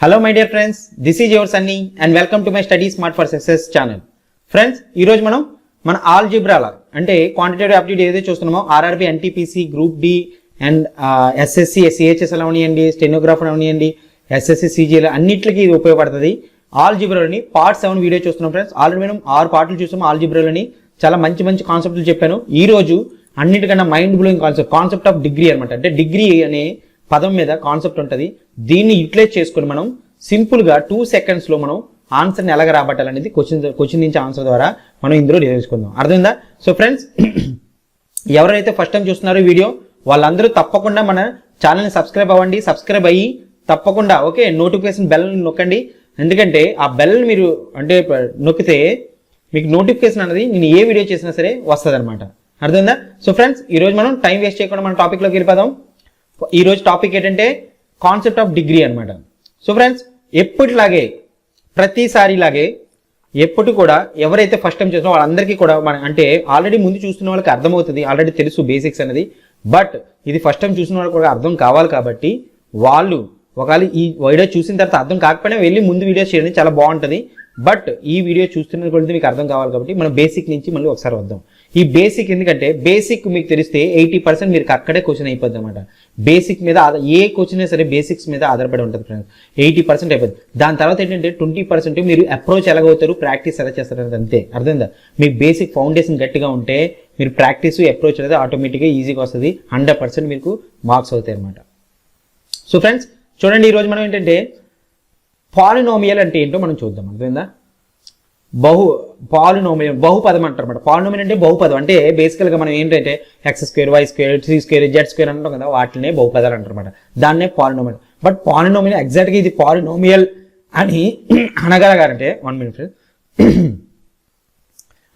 Hello my dear friends, this is your Sunny and welcome to my Study Smart for Success channel. Friends, ఈ రోజు మన ఆల్జిబ్రాల అంటే quantitative aptitude ఏదైతే చూస్తున్నామో RRB NTPC group D and SSC CHS ఎలా ఉన్నాయండి, stenographer ఉన్నాయండి, SSC CGL అన్నిటికీ ఇది ఉపయోగపడుతుంది. ఆల్జిబ్రాలోని పార్ట్ 7 వీడియో చూస్తున్నాం ఫ్రెండ్స్. ఆల్రెడీ మనం 6 పార్ట్లు చూసాం. ఆల్జిబ్రాలోని చాలా మంచి కాన్సెప్ట్లు చెప్పాను. ఈ రోజు అన్నిటికన్నా mind blowing concept of degree అనమాట. అంటే డిగ్రీ అనే పదం మీద కాన్సెప్ట్ ఉంటుంది. దీన్ని యూటిలైజ్ చేసుకుని మనం సింపుల్ గా 2 seconds లో మనం ఆన్సర్ని ఎలాగ రాబట్టాలనేది క్వశ్చన్ నుంచి ఆన్సర్ ద్వారా మనం ఇందులో నేర్చుకుందాం. అర్థమైందా? సో ఫ్రెండ్స్, ఎవరైతే ఫస్ట్ టైం చూస్తున్నారో వీడియో వాళ్ళందరూ తప్పకుండా మన ఛానల్ని సబ్స్క్రైబ్ అవ్వండి. సబ్స్క్రైబ్ అయ్యి తప్పకుండా నోటిఫికేషన్ బెల్ నొక్కండి. ఎందుకంటే ఆ బెల్ మీరు అంటే నొక్కితే మీకు నోటిఫికేషన్ అనేది నేను ఏ వీడియో చేసినా సరే వస్తుంది అనమాట. అర్థమైందా? సో ఫ్రెండ్స్, ఈ రోజు మనం టైం వేస్ట్ చేయకుండా మన టాపిక్లోకి వెళ్ళిపోదాం. ఈ రోజు టాపిక్ ఏంటంటే కాన్సెప్ట్ ఆఫ్ డిగ్రీ అనమాట. సో ఫ్రెండ్స్, ఎప్పటిలాగే ప్రతిసారిలాగే ఎప్పుడు కూడా ఎవరైతే ఫస్ట్ టైం చేస్తారో వాళ్ళందరికీ కూడా అంటే ఆల్రెడీ ముందు చూస్తున్న వాళ్ళకి అర్థమవుతుంది, ఆల్రెడీ తెలుసు బేసిక్స్ అనేది. బట్ ఇది ఫస్ట్ టైం చూసిన వాళ్ళకి కూడా అర్థం కావాలి కాబట్టి వాళ్ళు ఒకవేళ ఈ వీడియో చూసిన తర్వాత అర్థం కాకపోయినా వెళ్ళి ముందు వీడియో చేయండి, చాలా బాగుంటుంది. బట్ ఈ వీడియో చూస్తున్న కొద్ది మీకు అర్థం కావాలి కాబట్టి మనం బేసిక్ నుంచి మళ్ళీ ఒకసారి వద్దాం. ఈ బేసిక్ ఎందుకంటే బేసిక్ మీకు తెలిస్తే 80% మీరు అక్కడే క్వశ్చన్ అయిపోద్ది అనమాట. బేసిక్ మీద ఏ క్వశ్చన్ అయినా సరే బేసిక్స్ మీద ఆధారపడి ఉంటుంది ఫ్రెండ్స్. 80% అయిపోద్ది. దాని తర్వాత ఏంటంటే 20% మీరు అప్రోచ్ ఎలాగవుతారు, ప్రాక్టీస్ ఎలా చేస్తారు అనేది అంతే. అర్థమైందా? మీ బేసిక్ ఫౌండేషన్ గట్టిగా ఉంటే మీరు ప్రాక్టీస్ అప్రోచ్ అనేది ఆటోమేటిక్గా ఈజీగా వస్తుంది. 100% మీకు మార్క్స్ అవుతాయి అనమాట. సో ఫ్రెండ్స్ చూడండి, ఈరోజు మనం ఏంటంటే పాలినోమియల్ అంటే ఏంటో మనం చూద్దాం. అర్థమైందా? పాలినోమియల్ బహుపదం అంటారు అనమాట. పాలినోమియల్ అంటే బహుపదం. అంటే బేసికల్గా మనం ఏంటంటే x² y² 3² z² అంటాం కదా, వాటినే బహుపదాలు అంటారు అనమాట. దాన్నే పాలినోమియల్. బట్ పాలినోమియల్ ఎగ్జాక్ట్గా ఇది పాలినోమియల్ అని అనగలగాలంటే 1 minute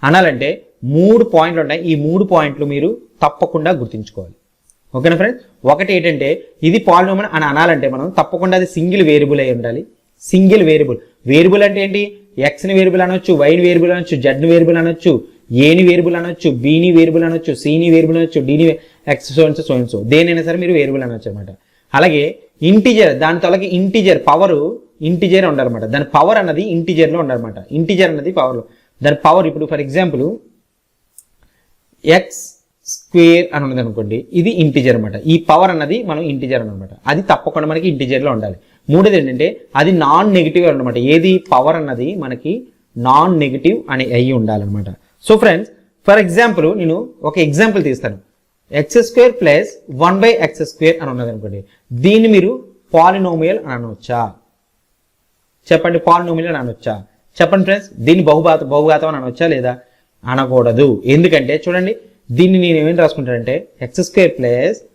అనాలంటే 3 పాయింట్లు ఉంటాయి. ఈ 3 పాయింట్లు మీరు తప్పకుండా గుర్తుంచుకోవాలి. ఓకేనా ఫ్రెండ్స్? ఒకటి ఏంటంటే ఇది పాలినోమియల్ అని అనాలంటే మనం తప్పకుండా అది సింగిల్ వేరియబుల్ అయి ఉండాలి. Single variable. వేరియబుల్ అంటే ఏంటి? ఎక్స్ని వేరియబుల్ అనొచ్చు, వైని వేరియబుల్ అనొచ్చు, జెడ్ని వేరియబుల్ అనొచ్చు, ఏని వేరియబుల్ అనొచ్చు, బీని వేరియబుల్ అనొచ్చు, సిని వేరియబుల్ అనొచ్చు, డిని ఎక్స్ సో దేనైనా సరే మీరు వేరియబుల్ అనొచ్చు అనమాట. అలాగే ఇంటిజర్, దాని తొలగి ఇంటిజర్ పవర్ ఇంటిజర్ ఉండాలన్నమాట. దాని పవర్ అన్నది ఇంటిజర్లో ఉండాలన్నమాట. ఇంటిజర్ అన్నది పవర్లో, దాని పవర్ ఇప్పుడు ఫర్ ఎగ్జాంపుల్ x² అని ఉన్నది అనుకోండి, ఇది ఇంటిజర్ అనమాట. ఈ పవర్ అన్నది మనం ఇంటిజర్ అనమాట. అది తప్పకుండా మనకి ఇంటిజర్లో ఉండాలి. మూడోది ఏంటంటే అది నాన్ నెగిటివ్ అనమాట. ఏది? పవర్ అన్నది మనకి నాన్ నెగిటివ్ అని అయ్యి ఉండాలన్నమాట. సో ఫ్రెండ్స్, ఫర్ ఎగ్జాంపుల్ నేను ఒక ఎగ్జాంపుల్ తీస్తాను. x² + 1/x² అని ఉన్నది అనుకోండి, దీన్ని మీరు పాలినోమియల్ అని అనొచ్చా? చెప్పండి. పాలినోమియల్ అని అనొచ్చా? చెప్పండి ఫ్రెండ్స్. దీన్ని బహుఘాతం అని అనొచ్చా లేదా? అనకూడదు. ఎందుకంటే చూడండి, దీన్ని నేను ఏమేమి రాసుకుంటానంటే x² +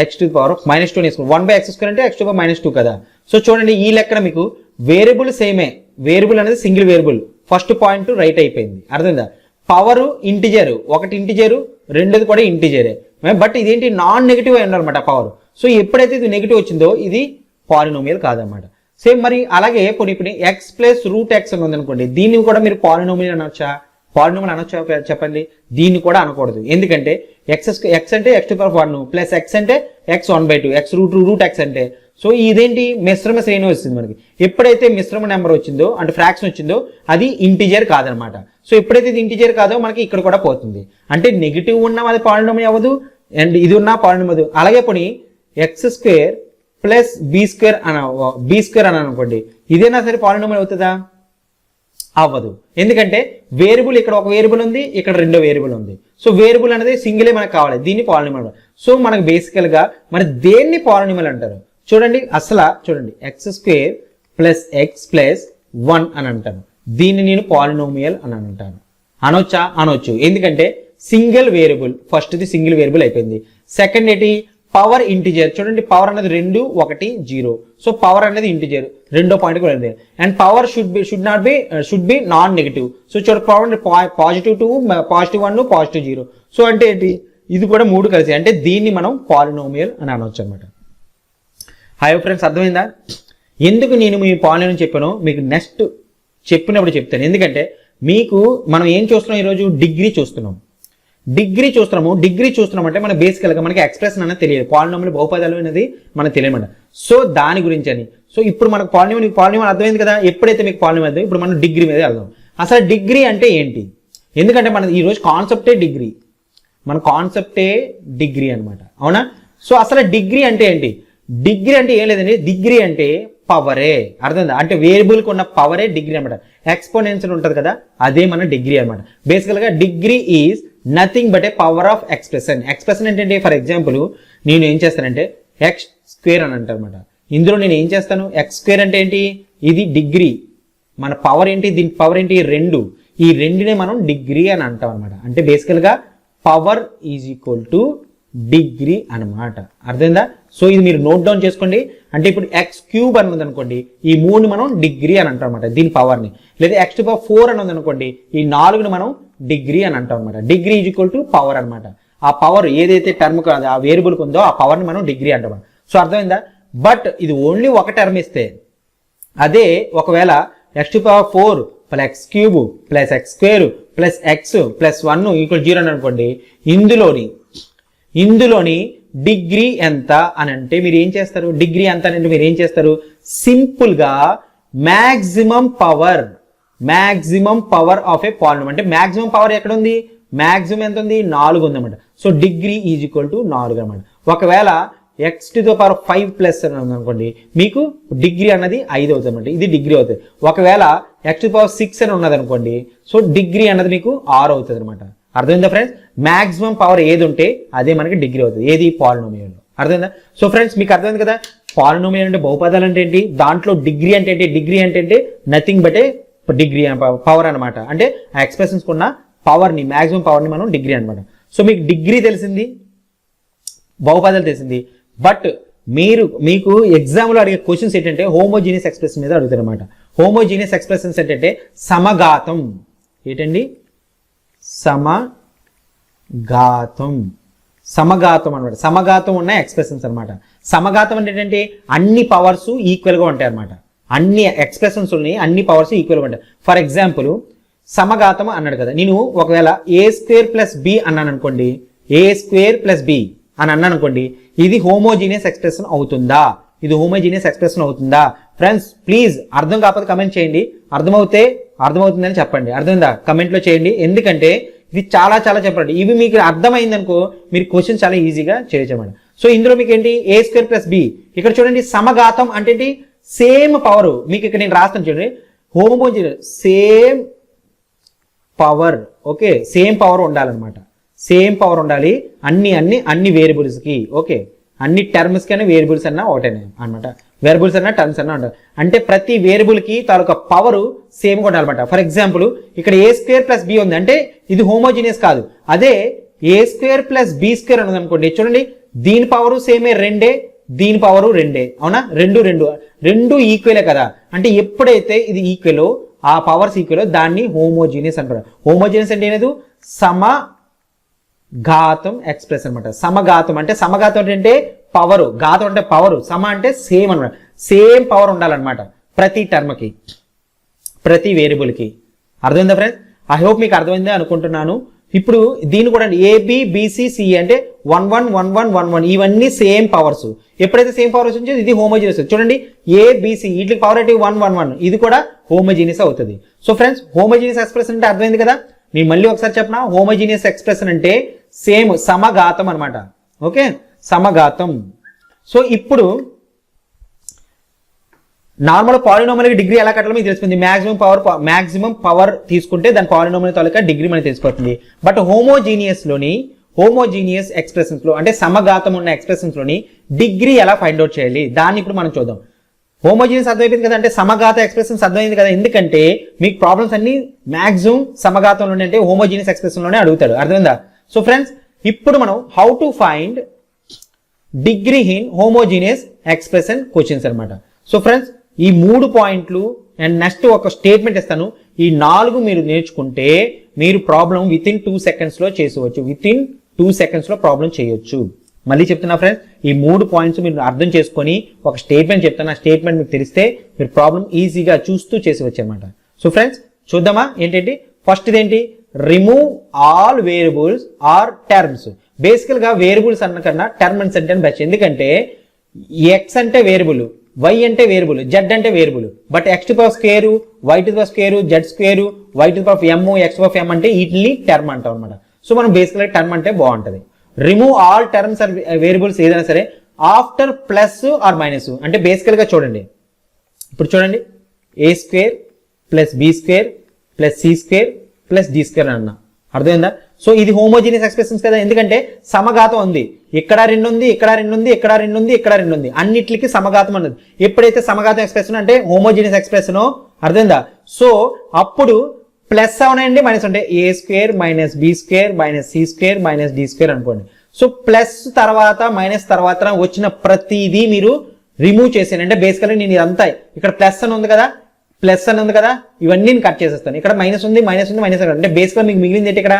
x⁻² వేసుకుంటాను. 1/x² అంటే x⁻² కదా. సో చూడండి, ఈ లెక్కన మీకు వేరియబుల్ సేమే. వేరియబుల్ అనేది single variable. First point right అయిపోయింది. అర్థమైందా? పవర్ ఇంటిజర్, ఒకటి ఇంటిజరు, రెండోది కూడా ఇంటిజరే. బట్ ఇదేంటి? నాన్ నెగిటివ్ అయి ఉండాలన్నమాట పవర్. సో ఎప్పుడైతే ఇది నెగిటివ్ వచ్చిందో ఇది పాలినోమియల్ కాదన్నమాట. సేమ్ మరి అలాగే ఇప్పుడు x + √x అని ఉందనుకోండి, దీన్ని కూడా మీరు పాలినోమియల్ అనొచ్చా? పాలినోమియల్ అనొచ్చా? చెప్పండి. దీన్ని కూడా అనకూడదు. ఎందుకంటే x అంటే x⁻1 ప్లస్ x అంటే x1/2 x√x అంటే. సో ఇదేంటి? మిశ్రమ శ్రేణి వస్తుంది మనకి. ఎప్పుడైతే మిశ్రమ నెంబర్ వచ్చిందో అంటే ఫ్రాక్షన్ వచ్చిందో అది ఇంటిజర్ కాదనమాట. సో ఎప్పుడైతే ఇది ఇంటిజర్ కాదో మనకి ఇక్కడ కూడా పోతుంది. అంటే నెగిటివ్ ఉన్నా అది పాలినోమియల్ అవ్వదు, అండ్ ఇది ఉన్నా పాలినోమియల్ అవ్వదు. అలాగే పోనీ x² + b² అని అనుకోండి, ఇదేనా సరే పాలినోమియల్ అవుతుందా? అవ్వదు. ఎందుకంటే వేరియబుల్ ఇక్కడ ఒక వేరియబుల్ ఉంది, ఇక్కడ రెండో వేరియబుల్ ఉంది. సో వేరియబుల్ అనేది సింగిలే మనకు కావాలి, దీన్ని పాలినోమియల్. సో మనకు బేసికల్గా మరి దేన్ని పాలినోమియల్ అంటారు? చూడండి, చూడండి x² + x + 1 అని అంటాను. దీన్ని నేను పాలినోమియల్ అని అంటాను. అనొచ్చా? అనొచ్చు. ఎందుకంటే సింగిల్ వేరియబుల్. ఫస్ట్ది సింగిల్ వేరియబుల్ అయిపోయింది. సెకండ్ ఏంటి? Power integer. చూడండి, పవర్ అనేది 2 1 0. సో పవర్ అనేది ఇంటిజర్. రెండో పాయింట్ కూడా ఉంది. And power should B non negative. So చూడండి, పవర్ +2 +1 +0. సో అంటే ఏంటి? ఇది కూడా 3 కలిసి, అంటే దీన్ని మనం పాలినోమియల్ అని అనొచ్చు అనమాట. హాయ్ ఫ్రెండ్స్, అర్థమైందా? ఎందుకు నేను మీ పాలినోమియల్ చెప్పానో మీకు నెక్స్ట్ చెప్పినప్పుడు చెప్తాను. ఎందుకంటే మీకు మనం ఏం చూస్తున్నాం ఈరోజు? డిగ్రీ చూస్తున్నాం. డిగ్రీ చూస్తున్నాం అంటే మన బేసికల్గా మనకి ఎక్స్ప్రెషన్ అనేది తెలియదు. పాలినోమియల్ బహుపదాలు అనేది మనకు తెలియమాట. సో దాని గురించి అని. సో ఇప్పుడు మనకు పాలినామియల్ అర్థమైంది కదా. ఎప్పుడైతే మీకు పాలినామియల్ అర్థం, ఇప్పుడు మనం డిగ్రీ మీద వెళ్దాం. అసలు డిగ్రీ అంటే ఏంటి? ఎందుకంటే మన ఈరోజు కాన్సెప్టే డిగ్రీ, మన కాన్సెప్టే డిగ్రీ అనమాట, అవునా? సో అసలు డిగ్రీ అంటే ఏంటి? డిగ్రీ అంటే ఏం లేదండి, డిగ్రీ అంటే పవరే, అర్థమైందా? అంటే వేరియబుల్కి ఉన్న పవరే డిగ్రీ అనమాట. ఎక్స్పోనెన్షియల్ ఉంటుంది కదా, అదే మన డిగ్రీ అనమాట. బేసికల్గా degree is nothing but A power of expression. Expression ఏంటంటే, ఫర్ ఎగ్జాంపుల్ నేను ఏం చేస్తానంటే ఎక్స్ స్క్వేర్ అని అంటారు అనమాట. ఇందులో నేను ఏం చేస్తాను, ఎక్స్ స్క్వేర్ అంటే ఏంటి, ఇది డిగ్రీ, మన పవర్ ఏంటి, దీని పవర్ ఏంటి, రెండు. ఈ రెండునే మనం డిగ్రీ అని అంటాం అనమాట. అంటే బేసికల్గా power is equal to degree అనమాట, అర్థమైందా? సో ఇది మీరు నోట్ డౌన్ చేసుకోండి. అంటే ఇప్పుడు ఎక్స్ క్యూబ్ అని ఉంది అనుకోండి, ఈ 3 మనం డిగ్రీ అని అంటాం అనమాట, దీని పవర్ని. లేదా ఎక్స్ టు పవర్ 4 అని ఉంది అనుకోండి, ఈ 4ని మనం డిగ్రీ అని అంటాం అనమాట. Degree is equal to power అనమాట. ఆ పవర్ ఏదైతే టర్మ్ ఆ వేరియబుల్కి ఉందో ఆ పవర్ని మనం డిగ్రీ అంటాం. సో అర్థమైందా? బట్ ఇది ఓన్లీ ఒక టర్మ్ ఇస్తే, అదే ఒకవేళ X to power 4 plus X cube plus X square plus X plus 1 equal 0 అని అనుకోండి, ఇందులోని డిగ్రీ ఎంత అని అంటే మీరు ఏం చేస్తారు, డిగ్రీ ఎంత అని అంటే మీరు ఏం చేస్తారు, సింపుల్గా maximum power of A polynomial. అంటే మ్యాక్సిమం పవర్ ఎక్కడ ఉంది, మ్యాక్సిమం ఎంత ఉంది, 4 ఉంది అనమాట. So degree is equal to 4 అనమాట. ఒకవేళ X to the power 5 plus అని అనుకోండి, మీకు డిగ్రీ అన్నది 5 అవుతుంది అనమాట, ఇది డిగ్రీ అవుతుంది. ఒకవేళ ఎక్స్ టు పవర్ 6 అని ఉన్నది అనుకోండి, సో డిగ్రీ అన్నది మీకు 6 అవుతుంది అనమాట. అర్థమైందా ఫ్రెండ్స్? మ్యాక్సిమం పవర్ ఏది ఉంటే అదే మనకి డిగ్రీ అవుతుంది, ఏది పాలినామియల్. అర్థమైందా? సో ఫ్రెండ్స్ మీకు అర్థమైంది కదా, పాలినామియల్ అంటే బహుపదాలు అంటే ఏంటి, దాంట్లో డిగ్రీ అంటే ఏంటి, డిగ్రీ అంటే nothing but A degree power అనమాట. అంటే ఆ ఎక్స్ప్రెషన్స్ ఉన్న పవర్ని, మ్యాక్సిమం పవర్ని మనం డిగ్రీ అనమాట. సో మీకు డిగ్రీ తెలిసింది, బహుపదాలు తెలిసింది. బట్ మీకు ఎగ్జామ్లో అడిగే క్వశ్చన్స్ ఏంటంటే హోమోజీనియస్ ఎక్స్ప్రెషన్ మీద అడుగుతారు అనమాట. హోమోజీనియస్ ఎక్స్ప్రెషన్స్ ఏంటంటే సమఘాతం, ఏంటండి సమఘాతం అనమాట. సమఘాతం ఉన్న ఎక్స్ప్రెషన్స్ అనమాట. సమఘాతం అంటే ఏంటంటే అన్ని పవర్స్ ఈక్వల్గా ఉంటాయి అనమాట. అన్ని ఎక్స్ప్రెషన్స్ ఉన్నాయి, అన్ని పవర్స్ ఈక్వల్గా ఉంటాయి. ఫర్ ఎగ్జాంపుల్ సమఘాతం అన్నాడు కదా, నేను ఒకవేళ ఏ స్క్వేర్ ప్లస్ బి అన్నాను అనుకోండి, ఏ స్క్వేర్ ప్లస్ బి అని అన్నాను అనుకోండి, ఇది హోమోజీనియస్ ఎక్స్ప్రెషన్ అవుతుందా, ఇది హోమోజీనియస్ ఎక్స్ప్రెషన్ అవుతుందా? ఫ్రెండ్స్ ప్లీజ్ అర్థం కాకపోతే కమెంట్ చేయండి, అర్థమవుతుందని చెప్పండి. అర్థమైందా కమెంట్లో చేయండి, ఎందుకంటే ఇది చాలా చాలా చెప్పండి. ఇవి మీకు అర్థమైంది అనుకో, మీరు క్వశ్చన్ చాలా ఈజీగా చేయొచ్చమాట. సో ఇందులో మీకు ఏంటి, ఏ స్క్వేర్ ప్లస్ బి. ఇక్కడ చూడండి సమఘాతం అంటే ఏంటి, సేమ్ పవర్. మీకు ఇక్కడ నేను రాస్తాను చూడండి, homogeneous same power, okay, same power ఉండాలన్నమాట. సేమ్ పవర్ ఉండాలి అన్ని వేరియబుల్స్కి, ఓకే, అన్ని టర్మ్స్ కన్నా వేరియబుల్స్ అన్నా ఒకటేనే అనమాట. వేరియబుల్స్ అన్నా టర్మ్స్ అన్నా ఉంటాయి. అంటే ప్రతి వేరియబుల్కి తాలూకా పవర్ సేమ్గా ఉండాలన్నమాట. ఫర్ ఎగ్జాంపుల్ ఇక్కడ ఏ స్క్వేర్ ప్లస్ బి ఉంది అంటే ఇది హోమోజీనియస్ కాదు. అదే ఏ స్క్వేర్ ప్లస్ బి స్క్వేర్ ఉంది అనుకోండి, చూడండి దీని పవరు సేమే రెండే, దీని పవరు రెండే, అవునా, రెండు ఈక్వలే కదా. అంటే ఎప్పుడైతే ఇది ఈక్వెలో, ఆ పవర్స్ ఈక్వెలో దాన్ని హోమోజీనియస్ అంటారు. హోమోజీనియస్ అంటే ఏనేది సమఘాతం ఎక్స్ప్రెస్ అనమాట. సమఘాతం అంటే పవర్, ఘాతం అంటే పవర్, సమ అంటే సేమ్ అనమాట. సేమ్ పవర్ ఉండాలన్నమాట ప్రతి టర్మ్కి, ప్రతి వేరియబుల్కి. అర్థమైందా ఫ్రెండ్స్? ఐ హోప్ మీకు అర్థమైందే అనుకుంటున్నాను. ఇప్పుడు దీన్ని కూడా ఏబి బిసి సి అంటే 1 1 1 1 1 1 ఇవన్నీ సేమ్ పవర్స్. ఎప్పుడైతే సేమ్ పవర్స్ ఉంటే ఇది హోమోజీనియస్. చూడండి ఏబిసి వీటికి పవర్ అంటే 1 1 1, ఇది కూడా హోమోజీనియస్ అవుతుంది. సో ఫ్రెండ్స్ హోమోజీనియస్ ఎక్స్ప్రెషన్ అంటే అర్థమైంది కదా. నేను మళ్ళీ ఒకసారి చెప్పనా, హోమోజీనియస్ ఎక్స్ప్రెషన్ అంటే సేమ్ సమఘాతం అనమాట, ఓకే, సమఘాతం. సో ఇప్పుడు నార్మల్ పాలినామియల్ డిగ్రీ ఎలా కట్టాలో మీకు తెలిసిపోయింది. మ్యాక్సిమం పవర్ తీసుకుంటే దాని పాలినామియల్ తాలూకా డిగ్రీ మనకి తెలిసిపోతుంది. బట్ హోమోజీనియస్ ఎక్స్ప్రెషన్స్ లో అంటే సమఘాతం ఉన్న ఎక్స్ప్రెషన్స్ లోని డిగ్రీ ఎలా ఫైండ్ అవుట్ చేయాలి, దాన్ని ఇప్పుడు మనం చూద్దాం. హోమోజీనియస్ అర్థమైపోయింది కదా, అంటే సమఘాత ఎక్స్ప్రెషన్స్ అర్థమైంది కదా. ఎందుకంటే మీకు ప్రాబ్లమ్స్ అన్ని మ్యాక్సిమం సమఘాతంలోనే అంటే హోమోజీనియస్ ఎక్స్ప్రెషన్ లోనే అడుగుతాడు. అర్థమైందా? సో ఫ్రెండ్స్ ఇప్పుడు మనం how to find degree in homogeneous expression questions అనమాట. సో ఫ్రెండ్స్ ఈ 3 పాయింట్లు అండ్ నెక్స్ట్ ఒక స్టేట్మెంట్ ఇస్తాను. ఈ 4 మీరు నేర్చుకుంటే మీరు ప్రాబ్లం విత్ ఇన్ 2 seconds లో చేసేవచ్చు. విత్ ఇన్ 2 seconds లో ప్రాబ్లం చేయొచ్చు. మళ్ళీ చెప్తున్నా ఫ్రెండ్స్, ఈ 3 పాయింట్స్ మీరు అర్థం చేసుకొని ఒక స్టేట్మెంట్ చెప్తాను, ఆ స్టేట్మెంట్ మీకు తెలిస్తే మీరు ప్రాబ్లం ఈజీగా చూస్తూ చేసేవచ్చు అనమాట. సో ఫ్రెండ్స్ చూద్దామా ఏంటంటే, ఫస్ట్ ఇదేంటి, remove all variables or terms. బేసికల్ గా వేరియబుల్స్ అన్న కన్నా టర్మ్ అండ్ సెంటెన్స్ బెస్ట్. ఎందుకంటే ఎక్స్ అంటే వేరియబుల్, వై అంటే వేరియబుల్, జెడ్ అంటే variable. But X to power square, Y to power square, Z square, Y to power M, X power M అంటే వీటిని టర్మ్ అంటాం అనమాట. సో మనం బేసిక్గా టర్మ్ అంటే బాగుంటుంది. Remove all terms or variables ఏదైనా సరే ఆఫ్టర్ ప్లస్ ఆర్ మైనస్. అంటే బేసికల్గా చూడండి, ఇప్పుడు చూడండి A square plus B square plus C square plus D square అన్న, అర్థమైందా? సో ఇది హోమోజీనియస్ ఎక్స్ప్రెషన్స్ కదా, ఎందుకంటే సమఘాతం ఉంది. ఇక్కడ 2 ఉంది, ఇక్కడ 2 ఉంది, ఇక్కడ 2 ఉంది, ఇక్కడ 2 ఉంది, అన్నిటికి సమఘాతం అన్నది. ఎప్పుడైతే సమఘాతం ఎక్స్ప్రెషన్ అంటే హోమోజీనియస్ ఎక్స్ప్రెషన్, అర్థమైందా? సో అప్పుడు ప్లస్ అవునాయండి మైనస్ ఉంటాయి, A square minus B square minus C square minus D square అనుకోండి. సో ప్లస్ తర్వాత మైనస్ తర్వాత వచ్చిన ప్రతిదీ మీరు రిమూవ్ చేసాను. అంటే బేసికల్లీ నేను ఇదంతా ఇక్కడ ప్లస్ అని ఉంది కదా, ప్లస్ అని ఉంది కదా, ఇవన్నీ నేను కట్ చేసేస్తాను. ఇక్కడ మైనస్ ఉంది, మైనస్ ఉంది, మైనస్ అంటే బేసిక్గా మీకు మిగిలింది ఏంటి, ఇక్కడ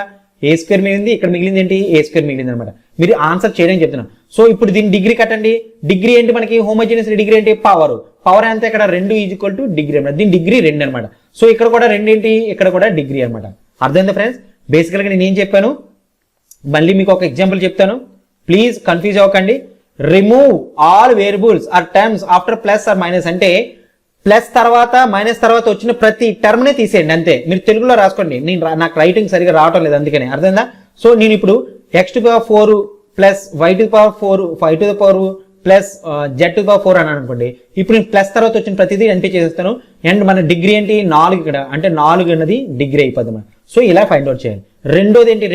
ఏ స్క్వేర్ మిగిలింది, ఇక్కడ మిగిలింది ఏంటి, ఏ స్క్వేర్ మిగిలింది అనమాట. మీరు ఆన్సర్ చేయడం చెప్తున్నాను. సో ఇప్పుడు దీని డిగ్రీ కట్టండి. డిగ్రీ ఏంటి మనకి, హోమోజీనియస్ డిగ్రీ ఏంటి, పవర్. పవర్ అంతా ఇక్కడ 2 ఈక్వల్ టు డిగ్రీ అనమాట. దీని డిగ్రీ 2 అనమాట. సో ఇక్కడ కూడా 2 ఏంటి, ఇక్కడ కూడా డిగ్రీ అనమాట. అర్థమైందా ఫ్రెండ్స్? బేసికల్గా నేను ఏం చెప్పాను, మళ్ళీ మీకు ఒక ఎగ్జాంపుల్ చెప్తాను, ప్లీజ్ కన్ఫ్యూజ్ అవ్వకండి. Remove all variables or terms after plus or minus అంటే ప్లస్ తర్వాత మైనస్ తర్వాత వచ్చిన ప్రతి టర్మ్నే తీసేయండి అంతే. మీరు తెలుగులో రాసుకోండి, నాకు రైటింగ్ సరిగా రావటం లేదు అందుకని, అర్థమైందా? సో నేను ఇప్పుడు X to power 4 plus Y to power 4, phi to power plus Z to power 4 అని అనుకోండి. ఇప్పుడు నేను ప్లస్ తర్వాత వచ్చిన ప్రతిదీ ఎంపీ చేస్తాను. అండ్ మన డిగ్రీ ఏంటి 4 ఇక్కడ, అంటే 4 అన్నది డిగ్రీ అయిపోతుంది. సో ఇలా ఫైండ్ అవుట్ చేయాలి. రెండోది ఏంటి,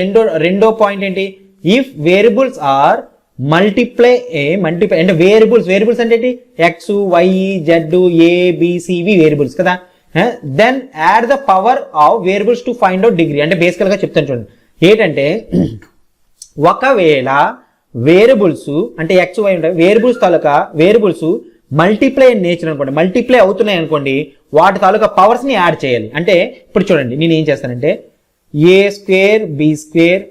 రెండో పాయింట్ ఏంటి, ఇఫ్ వేరియబుల్స్ ఆర్ మల్టిప్లై అంటే వేరియబుల్స్ అంటే ఏంటి, X Y Z A B C ఇవి వేరియబుల్స్ కదా. Then add the power of variables to find out degree. అంటే బేసికల్గా చెప్తాను చూడండి, ఏంటంటే ఒకవేళ వేరియబుల్స్ అంటే ఎక్స్ వై ఉంటాయి, వేరియబుల్స్ తాలూకా వేరియబుల్స్ మల్టిప్లై నేచర్ అనుకోండి, మల్టిప్లై అవుతున్నాయి అనుకోండి, వాటి తాలూకా పవర్స్ ని యాడ్ చేయాలి. అంటే ఇప్పుడు చూడండి నేను ఏం చేస్తానంటే A square B square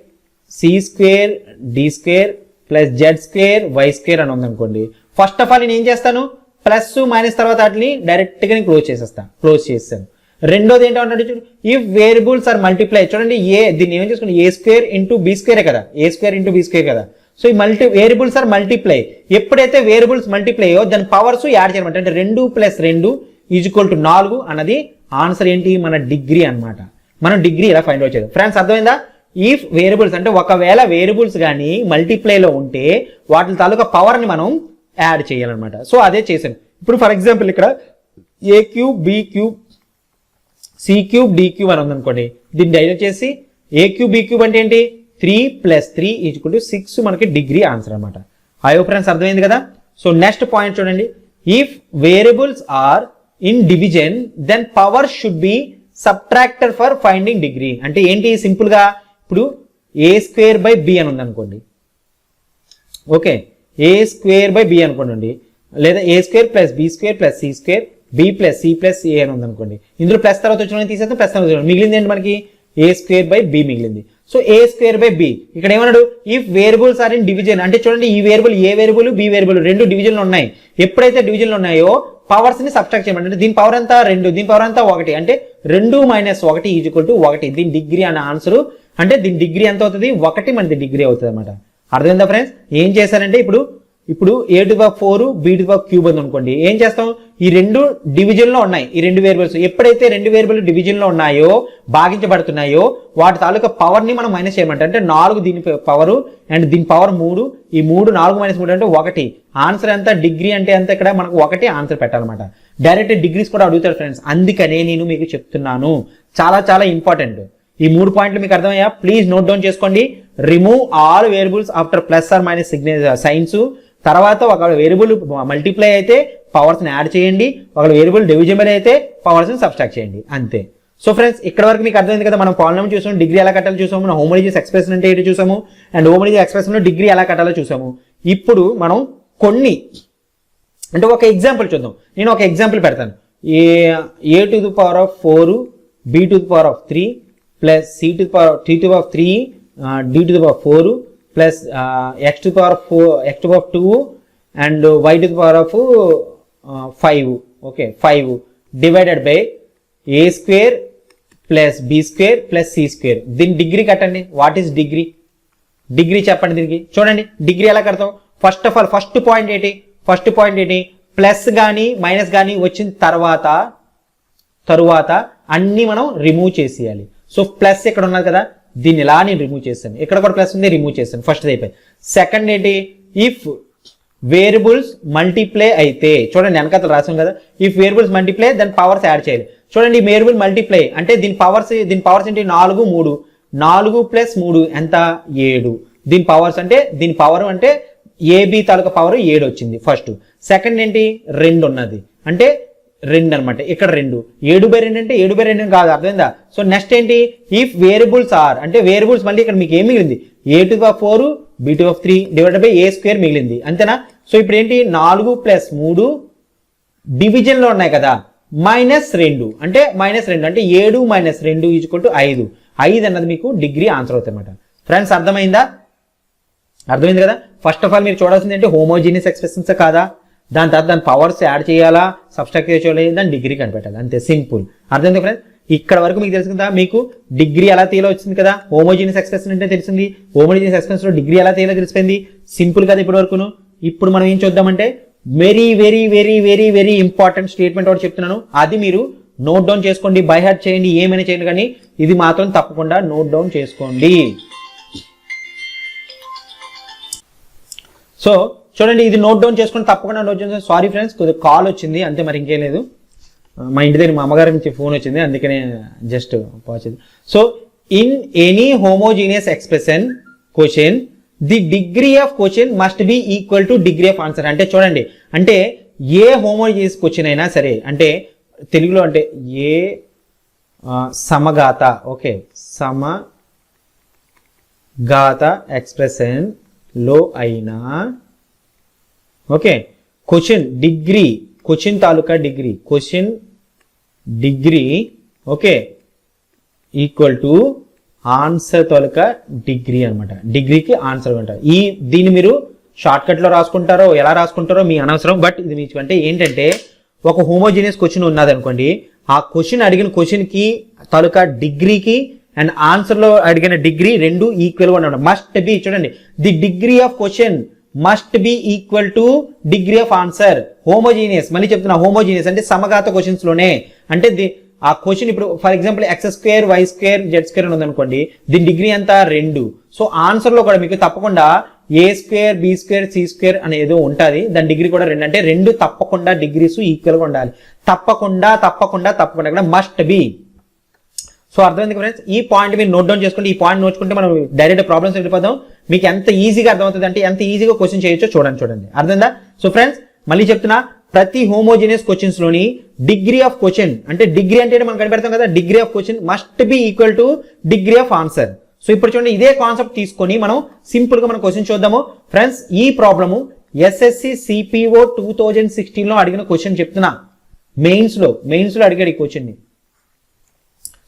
C square D square plus Z square Y square అని ఉందనుకోండి. ఫస్ట్ ఆఫ్ ఆల్ నేను ఏం చేస్తాను, ప్లస్ మైనస్ తర్వాత వాటిని డైరెక్ట్గా నేను క్లోజ్ చేస్తాను. రెండోది ఏంటంటే ఇఫ్ వేరియబుల్స్ ఆర్ మల్టిప్లై, చూడండి దీన్ని ఏం చేసుకోండి, ఏ స్క్వేర్ ఇంటూ బి స్క్వేరే కదా, ఏ స్క్వేర్ ఇంటూ బి స్క్వేర్ కదా. సో ఈ వేరియబుల్స్ ఆర్ మల్టిప్లై, ఎప్పుడైతే వేరియబుల్స్ మల్టిప్లై అయ్యో దాని పవర్స్ యాడ్ చేయమంట. అంటే 2 + 2 = 4 అన్నది ఆన్సర్ ఏంటి, మన డిగ్రీ అనమాట. మనం డిగ్రీ ఇలా ఫైండ్ అవుట్ చేయాలి. ఫ్రెండ్స్ అర్థమైందా? ఇఫ్ వేరియబుల్స్ అంటే ఒకవేళ వేరియబుల్స్ కానీ మల్టిప్లైలో ఉంటే వాటి తాలూకా పవర్ని మనం యాడ్ చేయాలన్నమాట. సో అదే చేశాను. ఇప్పుడు ఫర్ ఎగ్జాంపుల్ ఇక్కడ A cube B cube C cube D cube అని ఉందనుకోండి. దీన్ని డైరెక్ట్ చేసి ఏ క్యూబ్ బి క్యూబ్ అంటే ఏంటి, 3 + 3 = 6 మనకి డిగ్రీ ఆన్సర్ అనమాట. అయ్యో ఫ్రెండ్స్ అర్థమైంది కదా. సో నెక్స్ట్ పాయింట్ చూడండి, if variables are in division then power should be subtractor for finding degree. అంటే ఏంటి, సింపుల్ గా ఇప్పుడు ఏ స్క్వేర్ బై బి అని ఉంది అనుకోండి, okay, A square by B అనుకోండి, లేదా A square plus B square plus C square B plus C plus A అని ఉంది అనుకోండి. ఇందులో ప్లస్ తర్వాత వచ్చిన తీసేస్తే ప్లస్ తర్వాత మిగిలింది ఏంటి మనకి, ఏ స్క్వేర్ బై బి మిగిలింది. So A square by B ఇక్కడ ఏమన్నాడు, if variables are in division అంటే చూడండి ఈ variable A variable B variable 2 డివిజన్లు ఉన్నాయి. ఎప్పుడైతే డివిజన్లు ఉన్నాయో పవర్స్ ని సబ్ట్రాక్ట్ చేయమంటే దీని పవర్ ఎంత 2, దీని పవర్ ఎంత 1, అంటే 2 - 1 = 1. దీని డిగ్రీ అనే ఆన్సర్. అంటే దీని డిగ్రీ ఎంత అవుతుంది, 1 మనది డిగ్రీ అవుతుంది అనమాట. అర్థమైందా ఫ్రెండ్స్? ఏం చేశారంటే ఇప్పుడు A to power 4 B to power cube ఉంది అనుకోండి. ఏం చేస్తాం, ఈ 2 డివిజన్ లో ఉన్నాయి, ఈ 2 వేరియబుల్స్ ఎప్పుడైతే 2 వేరియబుల్ డివిజన్ లో ఉన్నాయో భాగించబడుతున్నాయో వాటి తాలూకా పవర్ ని మనం మైనస్ చేయమంట. అంటే 4 దీని పవర్ అండ్ దీని పవర్ 3, ఈ 3 4 - 3 అంటే 1. ఆన్సర్ ఎంత, డిగ్రీ అంటే ఎంత, ఇక్కడ మనకు 1 ఆన్సర్ పెట్టాలన్నమాట. డైరెక్ట్ డిగ్రీస్ కూడా అడుగుతారు ఫ్రెండ్స్, అందుకనే నేను మీకు చెప్తున్నాను. చాలా చాలా ఇంపార్టెంట్. ఈ 3 పాయింట్లు మీకు అర్థమయ్యా? ప్లీజ్ నోట్ డౌన్ చేసుకోండి. Remove all variables after plus or minus signs. తర్వాత ఒక వేరియబుల్ మల్టిప్లై అయితే పవర్స్ ని యాడ్ చేయండి, ఒక వేరియబుల్ డివిజిబుల్ అయితే పవర్స్ ని సబ్ట్రాక్ట్ చేయండి, అంతే. సో ఫ్రెండ్స్ ఇక్కడ వరకు మీకు అర్థమైంది కదా. మనం పాలినామియల్ చూసాము, డిగ్రీ ఎలా కట్టాలో చూసాము, మనం హోమోజీనియస్ ఎక్స్ప్రెషన్ అంటే ఏంటో చూసాము, అండ్ హోమోజీనియస్ ఎక్స్ప్రెషన్ లో డిగ్రీ ఎలా కట్టాలో చూసాము. ఇప్పుడు మనం కొన్ని అంటే ఒక ఎగ్జాంపుల్ చూద్దాం. నేను ఒక ఎగ్జాంపుల్ పెడతాను. A to the power of 4 B to the power of 3 plus C to the power T to the power 3 D to the power 4 plus X to the power 2 and Y to the power of 5, okay, 5 divided by A square plus B square plus C square. దీని degree కట్టండి. What is degree? Degree చెప్పండి దీనికి. చూడండి degree ఎలా కడతాం. First of all first point ఏంటి, first point ఏంటి, plus కానీ మైనస్ కానీ వచ్చిన తరువాత అన్ని మనం రిమూవ్ చేసేయాలి. సో ప్లస్ ఇక్కడ ఉన్నది కదా, దీన్ని ఇలా నేను రిమూవ్ చేశాను, ఇక్కడ కూడా ప్లస్ ఉంది రిమూవ్ చేశాను, ఫస్ట్ అయిపోయింది. సెకండ్ ఏంటి, ఇఫ్ వేరియబుల్స్ మల్టిప్లై అయితే, చూడండి వెనకాల రాసాం కదా, if variables multiply then powers add చేయాలి. చూడండి వేరియబుల్ మల్టిప్లై అంటే దీని పవర్స్ ఏంటి, 4 3, 4 + 3 ఎంత 7. దీని పవర్స్ అంటే దీని పవర్ అంటే ఏబి తాలూకా పవర్ 7 వచ్చింది ఫస్ట్. సెకండ్ ఏంటి, 2 ఉన్నది అంటే 2 అనమాట, ఇక్కడ 2, 7/2 అంటే 7/2 కాదు, అర్థమైందా? సో నెక్స్ట్ ఏంటి, ఇఫ్ వేరియబుల్స్ ఆర్ అంటే వేరియబుల్స్ మళ్ళీ ఇక్కడ మీకు ఏం మిగిలింది, a⁴ b⁴ divided by a² మిగిలింది, అంతేనా? సో ఇప్పుడు ఏంటి, 4 + 3 డివిజన్ లో ఉన్నాయి కదా, -2 అంటే -2 అంటే 7 - 2 = 5. 5 అన్నది మీకు డిగ్రీ ఆన్సర్ అవుతుంది అనమాట. ఫ్రెండ్స్ అర్థమైందా? అర్థమైంది కదా. ఫస్ట్ ఆఫ్ ఆల్ మీరు చూడాల్సింది ఏంటి, హోమోజీనియస్ ఎక్స్ప్రెషన్స్ కాదా, దాని తర్వాత దాని పవర్స్ యాడ్ చేయాలా, సబ్స్ట్రాక్ట్ చేయాలి, దాని డిగ్రీ కనిపెట్టాలి, అంతే సింపుల్. అర్థమైంది ఫ్రెండ్స్? ఇక్కడ వరకు మీకు తెలుసు కదా, మీకు డిగ్రీ ఎలా తేలో వచ్చింది కదా, హోమోజీనియస్ ఎక్స్ప్రెషన్ అంటే తెలిసింది, హోమోజీనియస్ ఎక్స్ప్రెషన్ లో డిగ్రీ ఎలా తేలో తెలిసిపోయింది, సింపుల్ కదా ఇప్పటి వరకును. ఇప్పుడు మనం ఏం చూద్దామంటే very very very very very important statement ఒకటి చెప్తున్నాను, అది మీరు నోట్ డౌన్ చేసుకోండి, బై హార్ట్ చేయండి, ఏమైనా చేయండి, కానీ ఇది మాత్రం తప్పకుండా నోట్ డౌన్ చేసుకోండి. సో చూడండి, ఇది నోట్ డౌన్ చేసుకుని తప్పకుండా నోట్ చేసుకోండి. సారీ ఫ్రెండ్స్, కొద్దిగా కాల్ వచ్చింది అంతే, మరి ఇంకేం లేదు. మా ఇంటి దగ్గర మా అమ్మగారి నుంచి ఫోన్ వచ్చింది, అందుకనే జస్ట్ పాచింది. So in any homogeneous expression question the degree of question must be equal to degree of answer. అంటే చూడండి, అంటే ఏ హోమోజీనియస్ క్వశ్చన్ అయినా సరే, అంటే తెలుగులో అంటే ఏ సమగాత, ఓకే, సమగాత ఎక్స్ప్రెషన్ లో అయినా, okay, question degree, question taluka degree, question degree, okay, equal to answer taluka degree అనమాట. డిగ్రీకి ఆన్సర్ అంటారు. దీన్ని మీరు షార్ట్ కట్ లో రాసుకుంటారో ఎలా రాసుకుంటారో మీ అనవసరం, బట్ ఇది మీకు అంటే ఏంటంటే, ఒక హోమోజీనియస్ క్వశ్చన్ ఉన్నది అనుకోండి, ఆ క్వశ్చన్ అడిగిన క్వశ్చన్ కి తాలూకా డిగ్రీకి అండ్ ఆన్సర్ లో అడిగిన డిగ్రీ రెండు ఈక్వల్ గా ఉండడం మస్ట్ బి. చూడండి, the degree of question must be equal to degree of answer. Homogeneous, మళ్ళీ చెప్తున్నా, హోమోజీనియస్ అంటే సమఘాత క్వశ్చన్స్ లోనే, అంటే ఆ క్వశ్చన్ ఇప్పుడు for example x² y² z² అని ఉందనుకోండి, దీని డిగ్రీ ఎంత 2. సో ఆన్సర్ లో కూడా మీకు తప్పకుండా a² b² c² అనేది ఉంటుంది, దాని డిగ్రీ కూడా 2. అంటే 2 తప్పకుండా డిగ్రీస్ ఈక్వల్ గా ఉండాలి, తప్పకుండా తప్పకుండా తప్పకుండా ఇక్కడ మస్ట్ బి. సో అర్థమైంది ఫ్రెండ్స్, ఈ పాయింట్ మీరు నోట్ డౌన్ చేసుకోండి. ఈ పాయింట్ నోచుకుంటే మనం డైరెక్ట్ ప్రాబ్లమ్స్ వెళ్ళిపోదాం. మీకు ఎంత ఈజీగా అర్థమవుతుంది అంటే ఎంత ఈజీగా క్వశ్చన్ చేయొచ్చో చూడండి. అర్థమైందా? సో ఫ్రెండ్స్ మళ్ళీ చెప్తున్నా, ప్రతి హోమోజీనియస్ క్వశ్చన్స్ లోని డిగ్రీ ఆఫ్ క్వశ్చన్ అంటే డిగ్రీ అంటే మనం కనిపెడతాం కదా, degree of question must be equal to degree of answer. So ఇప్పుడు చూడండి, ఇదే కాన్సెప్ట్ తీసుకొని మనం సింపుల్ గా మనం క్వశ్చన్ చూద్దాము. ఫ్రెండ్స్ ఈ ప్రాబ్లము ఎస్ఎస్సి సిపిఓ 2016 లో అడిగిన క్వశ్చన్ చెప్తున్నా, మెయిన్స్ లో అడిగాడు ఈ క్వశ్చన్ ని.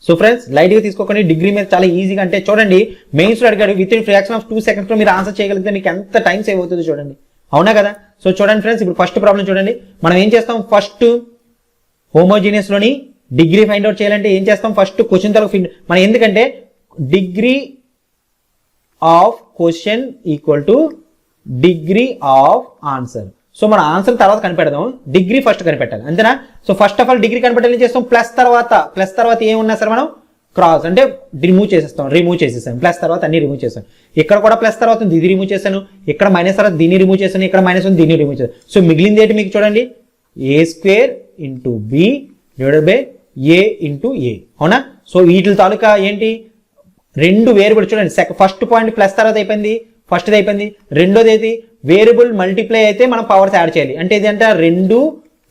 సో ఫ్రెండ్స్ లైట్ గా తీసుకోకండి, డిగ్రీ మీద చాలా ఈజీగా, అంటే చూడండి మెయిన్స్ లో అడిగాడు, with in fraction of 2 seconds లో మీరు ఆన్సర్ చేయగలిగితే మీకు ఎంత టైం సేవ్ అవుతుంది చూడండి, అవునా కదా? సో చూడండి ఫ్రెండ్స్, ఇప్పుడు ఫస్ట్ ప్రాబ్లం చూడండి, మనం ఏం చేస్తాం, ఫస్ట్ హోమోజీనియస్ లోని డిగ్రీ ఫైండ్ అవుట్ చేయాలంటే ఏం చేస్తాం, ఫస్ట్ క్వశ్చన్ తరకు మనం, ఎందుకంటే degree of question equal to degree of answer. So మన ఆన్సర్ తర్వాత కనిపెడదాం, డిగ్రీ ఫస్ట్ కనిపెట్టాలి, అంతేనా? So first of all degree కనిపెట్టాలి, ఏం చేస్తాం, ప్లస్ తర్వాత ఏమున్నా సరే మనం క్రాస్ అంటే రిమూవ్ చేసేసాం, ప్లస్ తర్వాత అన్ని రిమూవ్ చేసాం, ఇక్కడ కూడా ప్లస్ తర్వాత ఇది రిమూవ్ చేశాను, ఇక్కడ మైనస్ తర్వాత దీన్ని రిమూవ్ చేశాను, ఇక్కడ మైనస్ ఉంది దీన్ని రిమూవ్ చేశాను. సో మిగిలింది ఏంటి మీకు చూడండి, a² into B divided by a into A, అవునా? సో వీటి తాలూకా ఏంటి, రెండు వేరియబుల్ చూడండి, ఫస్ట్ పాయింట్ ప్లస్ తర్వాత అయిపోయింది, ఫస్ట్ది అయిపోయింది. రెండోది అయితే వేరియబుల్ మల్టిప్లై అయితే మనం పవర్స్ యాడ్ చేయాలి, అంటే ఇది అంటే 2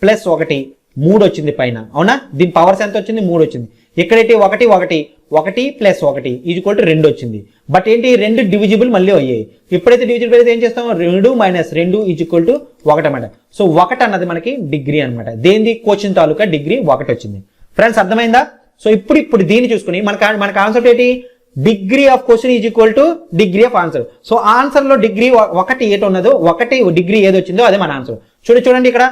+ 1 3 వచ్చింది పైన, అవునా? దీని పవర్స్ ఎంత వచ్చింది, 3 వచ్చింది. ఇక్కడైతే 1 + 1 ఈక్వల్ టు 2 వచ్చింది. బట్ ఏంటి, 2 డివిజిబుల్ మళ్ళీ అయ్యాయి. ఎప్పుడైతే డివిజిబుల్ అయితే ఏం చేస్తాం, 2 - 2 ఈక్వల్ టు 1 అన్నమాట. సో 1 అన్నది మనకి డిగ్రీ అనమాట, దేని క్వశ్చన్ తాలూకా డిగ్రీ 1 వచ్చింది. ఫ్రెండ్స్ అర్థమైందా? సో ఇప్పుడు దీన్ని చూసుకుని మన కాన్సెప్ట్ ఏంటి, degree of question is equal to degree of answer. So answer లో డిగ్రీ 1 ఏటి ఉన్నదో, 1 డిగ్రీ ఏది వచ్చిందో అదే మన ఆన్సర్. చూడండి ఇక్కడ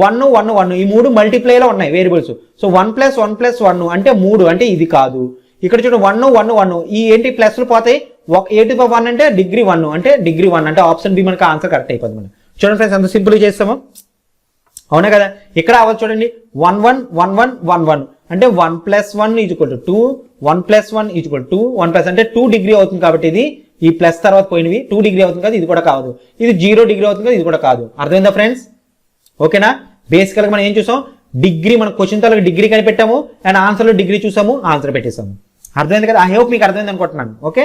1 1 1 ఈ 3 మల్టిప్లై లో ఉన్నాయి వేరియబుల్స్. సో 1 + 1 + 1 అంటే 3, అంటే ఇది కాదు. ఇక్కడ చూడండి 1 1 1 ఈ ఏంటి ప్లస్లు పోతాయి, a⁴ అంటే డిగ్రీ 1 అంటే డిగ్రీ 1 అంటే ఆప్షన్ బి మనకి ఆన్సర్ కరెక్ట్ అయిపోతుంది. చూడండి ఫ్రెండ్స్ ఎంత సింపుల్గా చేస్తామో, అవునా కదా. ఇక్కడ అవ్వచ్చు చూడండి 1 1 1 1 1 1 అంటే 1 + 1 = 2, 1 + 1 = 2, 1 అంటే 2 డిగ్రీ అవుతుంది కాబట్టి ఇది ఈ ప్లస్ తర్వాత పోయినవి 2 డిగ్రీ అవుతుంది కదా, ఇది కూడా కాదు. ఇది 0 డిగ్రీ అవుతుంది కదా, ఇది కూడా కాదు. అర్థమైందా ఫ్రెండ్స్? ఓకేనా. బేసికల్గా మనం ఏం చూసాం, డిగ్రీ మన క్వశ్చన్ తో డిగ్రీ కనిపెట్టాము అండ్ ఆన్సర్లో డిగ్రీ చూసాము, ఆన్సర్ పెట్టేసాము. అర్థమైంది కదా. ఐ హోప్ మీకు అర్థమైంది అనుకుంటున్నాను. ఓకే,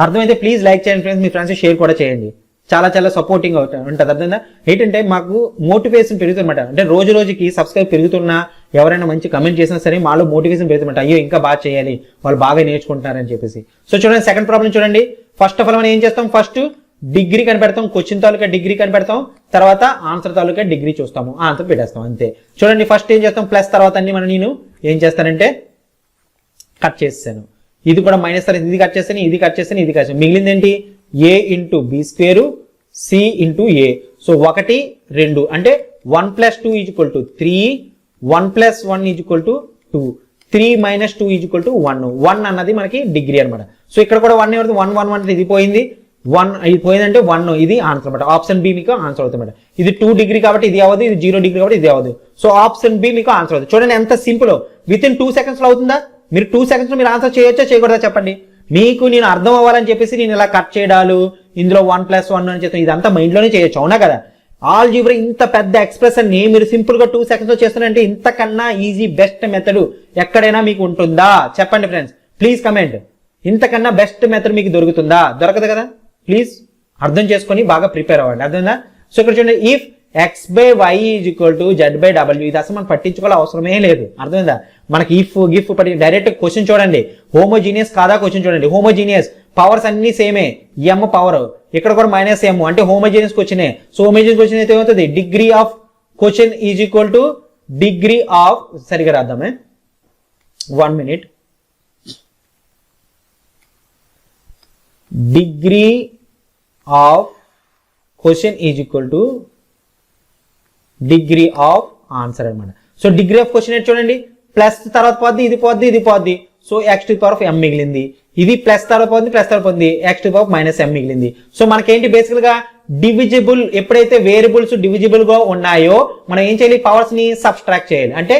అర్థమైతే ప్లీజ్ లైక్ చేయండి ఫ్రెండ్స్, మీ ఫ్రెండ్స్ షేర్ కూడా చేయండి. చాలా చాలా సపోర్టింగ్ ఉంటుంది. అర్థమైందా. ఏంటంటే మాకు మోటివేషన్ పెరుగుతుందన్నమాట. అంటే రోజు రోజుకి సబ్స్క్రైబ్ పెరుగుతున్నా, ఎవరైనా మంచి కమెంట్ చేసినా సరే మాలో మోటివేషన్ పెరుగుతుందన్నమాట. అయ్యో ఇంకా బాగా చేయాలి, వాళ్ళు బాగా నేర్చుకుంటున్నారని చెప్పేసి. సో చూడండి సెకండ్ ప్రాబ్లం చూడండి. ఫస్ట్ ఆఫ్ ఆల్ మనం ఏం చేస్తాం, ఫస్ట్ డిగ్రీ కనిపెడతాం, క్వశ్చన్ తాలూకా డిగ్రీ కనిపెడతాం, తర్వాత ఆన్సర్ తాలూకా డిగ్రీ చూస్తాము, ఆన్సర్ పెట్టేస్తాం అంతే. చూడండి ఫస్ట్ ఏం చేస్తాం, ప్లస్ తర్వాత అన్ని నేను ఏం చేస్తానంటే కట్ చేస్తాను. ఇది కూడా మైనస్ తర్వాత ఇది కట్ చేస్తాను, ఇది కట్ చేస్తాను, ఇది కట్ చేస్తాను. మిగిలింది ఏంటి, a × b² c × a. So 1 2 అంటే 1 + 2 = 3, 1 + 1 = 2, 3 - 2 = 1. 1 అన్నది మనకి డిగ్రీ అనమాట. సో ఇక్కడ కూడా 1 ఎవరిది, 1 1 1 ఇది పోయింది, 1 ఇది పోయిందంటే 1, ఇది ఆన్సర్ అనమాట. ఆప్షన్ బి మీకు ఆన్సర్ అవుతుంది. ఇది 2 డిగ్రీ కాబట్టి ఇది అవ్వదు, ఇది 0 డిగ్రీ కాబట్టి ఇది అవ్వదు. సో ఆప్షన్ బి మీకు ఆన్సర్ అవుతుంది. చూడండి ఎంత సింపుల్, విత్ ఇన్ 2 seconds లో అవుతుందా. మీరు 2 seconds లో మీరు ఆన్సర్ చేయొచ్చా చేయకూడదా చెప్పండి. మీకు నేను అర్థం అవ్వాలని చెప్పేసి నేను ఇలా కట్ చేయడాలు, ఇందులో 1 + 1 అని చెప్తాను, ఇదంతా మైండ్లోనే చేయొచ్చు, అవునా కదా. ఆల్జీబ్రా ఇంత పెద్ద ఎక్స్ప్రెషన్ ని మీరు సింపుల్ గా 2 seconds లో చేస్తానంటే ఇంతకన్నా ఈజీ బెస్ట్ మెథడ్ ఎక్కడైనా మీకు ఉంటుందా చెప్పండి ఫ్రెండ్స్, ప్లీజ్ కమెంట్. ఇంతకన్నా బెస్ట్ మెథడ్ మీకు దొరుకుతుందా, దొరకదు కదా. ప్లీజ్ అర్థం చేసుకొని బాగా ప్రిపేర్ అవ్వండి. అర్థమైందా. సో ఇక్కడ చూడండి, ఇఫ్ x/y = z/w, ఇది అసలు మనం పట్టించుకోవాల్సిన అవసరమే లేదు. అర్థమైందా. మనకి ఇఫ్ గిఫ్ పట్టి డైరెక్ట్ క్వశ్చన్ చూడండి, హోమోజీనియస్ కాదా క్వశ్చన్ చూడండి. హోమోజీనియస్, పవర్స్ అన్ని సేమే, m పవర్, ఇక్కడ కూడా -m అంటే హోమోజీనియస్ క్వశ్చనే. సో హోమోజీనియస్ క్వశ్చన్ అయితే ఏమవుతుంది, degree of question = degree of, సరిగా రాద్దామే 1 minute, degree of question = degree of answer అనమాట. సో డిగ్రీ ఆఫ్ క్వశ్చన్ ఏంటి చూడండి, ప్లస్ తర్వాత పోద్ది, ఇది పోద్ది, ఇది పోద్ది. సో x⁻m మిగిలింది, ఇది ప్లస్ తర్వాత పోద్ది, ప్లస్ తర్వాత పోద్ది, x⁻−m మిగిలింది. సో మనకేంటి బేసికల్ గా డివిజిబుల్, ఎప్పుడైతే వేరియబుల్స్ డివిజిబుల్ గా ఉన్నాయో మనం ఏం చేయాలి, పవర్స్ ని సబ్స్ట్రాక్ట్ చేయాలి. అంటే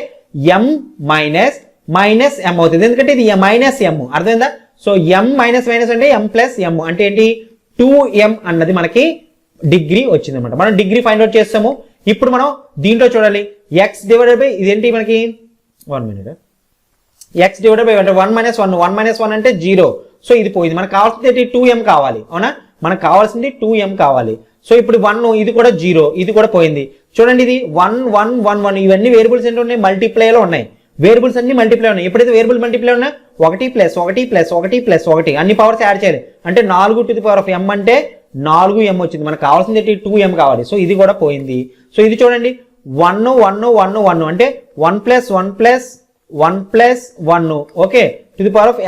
m - m అవుతుంది, ఎందుకంటే ఇది -m. అర్థమైందా. సో m - అంటే m + m అంటే ఏంటి, 2m అన్నది మనకి డిగ్రీ వచ్చింది అనమాట. మనం డిగ్రీ ఫైండ్ అవుట్ చేస్తాము. ఇప్పుడు మనం దీంట్లో చూడాలి, x/, ఇదేంటి మనకి 1 minute, x/1 అంటే 1 - 1, 1 - 1 అంటే 0. సో ఇది పోయింది. మనకు కావాల్సింది 2m కావాలి, అవునా. మనకు కావాల్సింది 2m కావాలి. సో ఇప్పుడు 1, ఇది కూడా 0, ఇది కూడా పోయింది. చూడండి ఇది 1 1 1 1, ఇవన్నీ వేరియబుల్స్ ఏంటో ఉన్నాయి, మల్టీప్లైలో ఉన్నాయి. వేరియబుల్స్ అన్ని మల్టీప్లై ఉన్నాయి. ఎప్పుడైతే వేరియబుల్ మల్టీప్లై ఉన్నా 1 + 1 + 1 + 1 అన్ని పవర్స్ యాడ్ చేయాలి. అంటే 4m అంటే 4m వచ్చింది. మనకు కావాల్సింది 2m కావాలి. సో ఇది కూడా పోయింది. సో ఇది చూడండి 1 1 1 1 అంటే 1 + 1 + 1 + 1, ఓకే,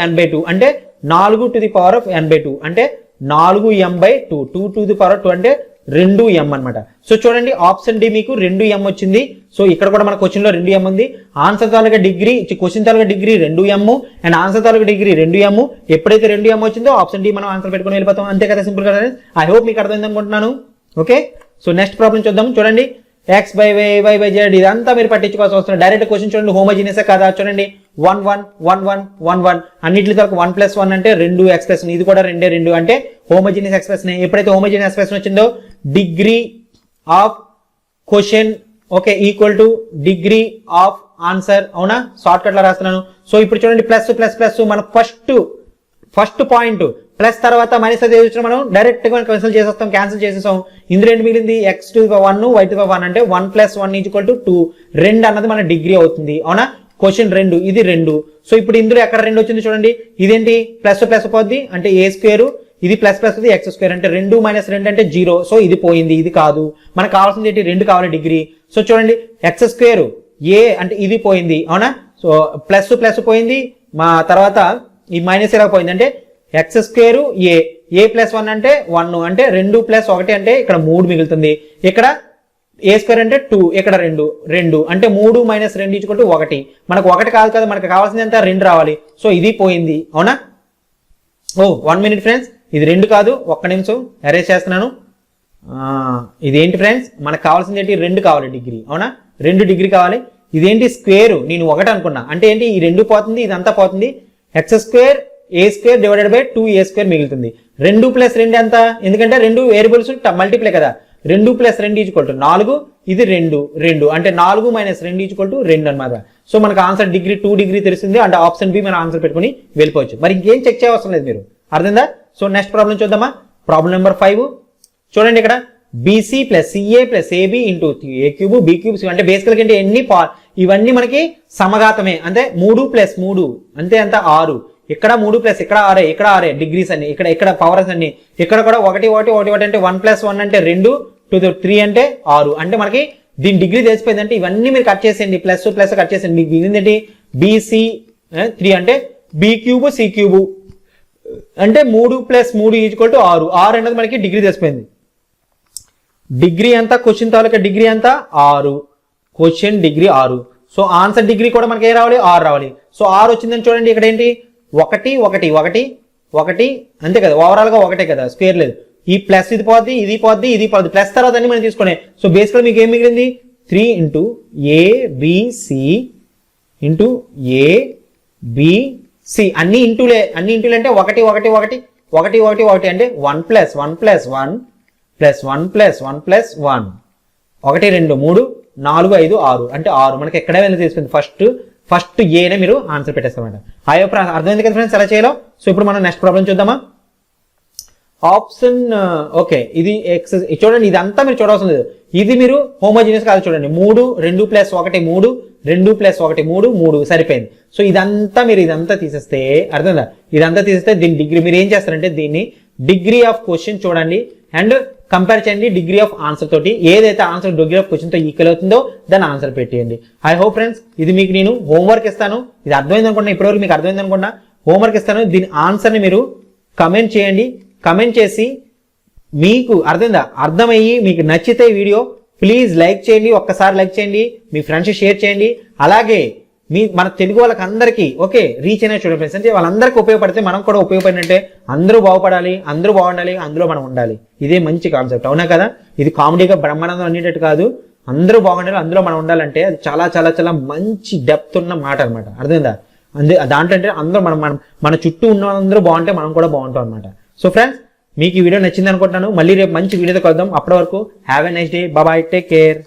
n/2 అంటే 4n/2 అంటే 4m/2, 2 అంటే 2m అనమాట. సో చూడండి ఆప్షన్ డి మీకు 2m వచ్చింది. సో ఇక్కడ కూడా మన క్వశ్చన్ లో 2m ఉంది. Answer taluka degree, question taluka degree 2m and answer taluka degree 2m. ఎప్పుడైతే 2m వచ్చిందో ఆప్షన్ డి మనం ఆన్సర్ పెట్టుకుని వెళ్ళిపోతాం, అంతే కదా, సింపుల్ కదా. ఐ హోప్ మీకు అర్థమైంది అనుకుంటున్నాను. ఓకే, సో నెక్స్ట్ ప్రాబ్లం చూద్దాం. చూడండి x/y, y/z ఇదంతా మీరు పట్టించుకోవాల్సిన అవసరం. డైరెక్ట్ క్వశ్చన్ చూడండి, హోమోజీనియస్ కాదా చూడండి, 1 1 1 1 1 1 అన్నింటి తరకు 1 + 1 అంటే 2 ఎక్స్ప్రెషన్, ఇది కూడా 2 2 అంటే హోమోజీనియస్ ఎక్స్ప్రెషన్. ఎప్పుడైతే హోమోజీనియస్ ఎక్స్ప్రెషన్ వచ్చిందో degree of question, okay, = degree of answer, అవునా. షార్ట్ కట్ లో రాస్తున్నాను. సో ఇప్పుడు చూడండి ప్లస్ ప్లస్ ప్లస్, మన ఫస్ట్ పాయింట్ ప్లస్ తర్వాత మైనస్ అది మనం డైరెక్ట్ గా క్యాన్సిల్ చేసేస్తాం. ఇందులో ఏంటి మిగిలింది, x⁻1 y⁻1 అంటే 1 + 1 = 2. 2 అన్నది మన డిగ్రీ అవుతుంది, అవునా. క్వశ్చన్ 2, ఇది 2. సో ఇప్పుడు ఇందులో ఎక్కడ 2 వచ్చింది చూడండి, ఇదేంటి ప్లస్ ప్లస్ పోద్ది అంటే a², ఇది ప్లస్ ప్లస్ x² అంటే 2 - 2 అంటే 0. సో ఇది పోయింది, ఇది కాదు. మనకు కావాల్సింది ఏంటి, 2 కావాలి డిగ్రీ. సో చూడండి x² a అంటే ఇది పోయింది, అవునా. సో ప్లస్ ప్లస్ పోయింది, మా తర్వాత ఈ మైనస్ ఎలా పోయింది అంటే x² a + 1 అంటే 1 అంటే 2 + 1 అంటే ఇక్కడ 3 మిగులుతుంది. ఇక్కడ a² అంటే 2, ఇక్కడ 2 అంటే 3 - 2 = 1. మనకు 1 కాదు కదా, మనకు కావాల్సింది ఎంత, 2 రావాలి. సో ఇది పోయింది, అవునా. 1 minute ఫ్రెండ్స్, ఇది 2 కాదు, 1 నిమిషం ఎరేజ్ చేస్తున్నాను. ఇదేంటి ఫ్రెండ్స్, మనకు కావాల్సింది ఏంటి, 2 కావాలి డిగ్రీ, అవునా, 2 డిగ్రీ కావాలి. ఇదేంటి స్క్వేర్, నేను 1 అనుకున్నా, అంటే ఏంటి ఈ 2 పోతుంది, ఇదంతా పోతుంది, x² a² divided by 2a² మిగులుతుంది. 2 + 2 ఎంత, ఎందుకంటే 2 వేరియబుల్స్ మల్టిప్లై కదా, 2 + 2 = 4, ఇది 2 అంటే 4 - 2 = 2 అనమాట. సో మనకు ఆన్సర్ డిగ్రీ 2 డిగ్రీ తెలిసింది, అంటే ఆప్షన్ బి మన ఆన్సర్ పెట్టుకుని వెళ్ళిపోవచ్చు. మరి ఇంకేం చెక్ చేయవసరం లేదు మీరు, అర్థందా. సో నెక్స్ట్ ప్రాబ్లం చూద్దామా. ప్రాబ్లం నెంబర్ 5 చూడండి. ఇక్కడ BC + CA + AB × A³ B³ అంటే బేసికల్గా ఏంటి, ఎన్ని ఇవన్నీ మనకి సమఘాతమే, అంటే 3 + 3 అంతే ఎంత 6, ఇక్కడ 3 + ఇక్కడ 6, ఇక్కడ 6 డిగ్రీస్ అన్ని, ఇక్కడ పవర్స్ అన్ని, ఇక్కడ కూడా 1 1 1 1 అంటే 1 + 1 అంటే 2 2 3 అంటే 6, అంటే మనకి దీని డిగ్రీ తెలిసిపోయింది. అంటే ఇవన్నీ మీరు కట్ చేసేయండి, ప్లస్ ప్లస్ కట్ చేసేయండి, మీకు మిగిలింది ఏంటి BC 3 అంటే B³ C³ అంటే 3 + 3 = 6, 6 అనేది మనకి డిగ్రీ తెలిసిపోయింది. డిగ్రీ ఎంత, క్వశ్చన్ తాలూకా డిగ్రీ ఎంత 6, question degree 6. So answer degree కూడా మనకి ఏ రావాలి 6 రావాలి. సో 6 వచ్చిందని చూడండి. ఇక్కడ ఏంటి 1 1 1 1 అంతే కదా, ఓవరాల్ గా 1 కదా, స్క్వేర్ లేదు. ఈ ప్లస్ ఇది పోద్ది, ఇది పోద్ది, ఇది పోద్ది, ప్లస్ తర్వాత అన్ని మనం తీసుకునే. సో బేసికల్ మీకు ఏం మిగిలింది 3 × ABC × ABC అన్ని ఇంటూలే, అన్ని ఇంటూలే అంటే 1 1 1 1 1 1 అంటే 1 + 1 + 1 + 1 + 1 + 1 1 2 3 4 5 6 అంటే 6 మనకి ఎక్కడ వెళ్ళి తీసుకుంది, ఫస్ట్ ఏనే మీరు ఆన్సర్ పెట్టేస్తామంట. అర్థమైంది కదా ఫ్రెండ్స్ ఎలా చేయాలో. సో ఇప్పుడు మనం నెక్స్ట్ ప్రాబ్లం చూద్దామా. ఆప్షన్ ఓకే, ఇది చూడండి, ఇదంతా మీరు చూడవలసిన లేదు, ఇది మీరు హోమోజీనియస్ కాదు చూడండి. 3 2 + 1 3 2 + 1 3 3 సరిపోయింది. సో ఇదంతా మీరు ఇదంతా తీసేస్తే, అర్థందా, ఇదంతా తీసేస్తే దీని డిగ్రీ మీరు ఏం చేస్తారంటే దీన్ని డిగ్రీ ఆఫ్ క్వశ్చన్ చూడండి అండ్ కంపేర్ చేయండి డిగ్రీ ఆఫ్ ఆన్సర్ తోటి. ఏదైతే ఆన్సర్ డిగ్రీ ఆఫ్ క్వశ్చన్ తో ఈక్వల్ అవుతుందో దాని ఆన్సర్ పెట్టేయండి. ఐ హోప్ ఫ్రెండ్స్ ఇది మీకు నేను హోంవర్క్ ఇస్తాను. ఇది అర్థమైంది అనుకున్నా, ఇప్పటివరకు మీకు అర్థమైంది అనుకున్నా, హోంవర్క్ ఇస్తాను. దీని ఆన్సర్ని మీరు కమెంట్ చేయండి. కమెంట్ చేసి మీకు అర్థమయ్యి మీకు నచ్చితే వీడియో ప్లీజ్ లైక్ చేయండి, ఒక్కసారి లైక్ చేయండి, మీ ఫ్రెండ్స్ షేర్ చేయండి. అలాగే మన తెలుగు వాళ్ళకి అందరికీ ఓకే రీచ్ అయినా చూడండి ఫ్రెండ్స్, అంటే వాళ్ళందరికీ ఉపయోగపడితే మనం కూడా ఉపయోగపడినట్టే. అందరూ బాగుపడాలి, అందరూ బాగుండాలి, అందులో మనం ఉండాలి. ఇదే మంచి కాన్సెప్ట్, అవునా కదా. ఇది కామెడీగా బ్రహ్మానందం అనేటట్టు కాదు, అందరూ బాగుండాలి, అందులో మనం ఉండాలంటే అది చాలా చాలా చాలా మంచి డెప్త్ ఉన్న మాట అనమాట. అర్థమైందా. దాంట్లో అంటే అందరూ మన చుట్టూ ఉన్న అందరూ బాగుంటే మనం కూడా బాగుంటాం అనమాట. సో ఫ్రెండ్స్ మీకు ఈ వీడియో నచ్చింది అనుకుంటున్నాను. మళ్ళీ రేపు మంచి వీడియోతో కలుద్దాం. అప్పటి వరకు have a nice day, bye, take care.